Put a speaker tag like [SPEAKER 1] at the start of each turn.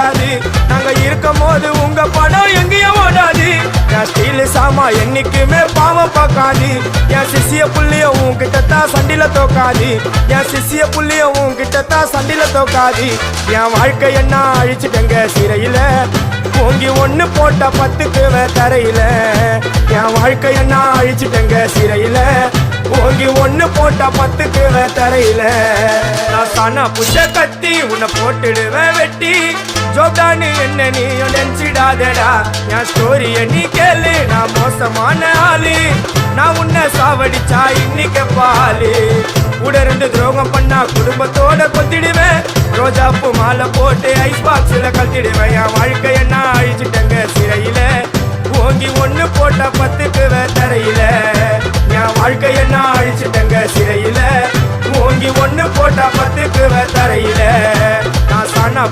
[SPEAKER 1] ஓடாது. நாங்க இருக்கும் போது உங்க படம் எங்கேயும் ஓடாது. என் ஸ்டீல் சாமா என்னைக்குமே பாவம் பார்க்காது. என் சிசிய புள்ளிய உன்கிட்டத்தான் சண்டில தோக்காது. என் சிசிய புள்ளிய உன்கிட்டத்தான் சண்டில தோக்காது. என் வாழ்க்கை என்ன அழிச்சுட்டங்க சிறையில, ஓங்கி ஒண்ணு போட்ட 10க்கு தரையில. என் வாழ்க்கை என்ன அழிச்சுட்டங்க சிறையில, ஓங்கி ஒண்ணு போட்ட 10க்கு தரையில. நான் சானா புஷ கத்தி உன்னை போட்டுடுவேன் வெட்டி. ஜோப்டானு என்ன நீ நினைச்சிடாதடா. என் ஸ்டோரிய நீ கேளு, நான் மோசமான ஆளு. நான் உன்னை சாவடிச்சா இன்னைக்கு பாலு. உடருந்து துரோகம் பண்ணா குடும்பத்தோட கொத்திடுவேன். ரோஜாப்பு மாலை போட்டு ஐஸ் பாக்ஸ்ல கத்திடுவேன். என் வாழ்க்கை என்ன அழிச்சுட்டங்க சிறையில, ஓங்கி ஒண்ணு போட்ட 10க்கு தரையில. என் வாழ்க்கை என்ன அழிச்சுட்டங்க சிறையில, ஓங்கி ஒண்ணு போட்ட 10க்கு தரையில. நான் சானா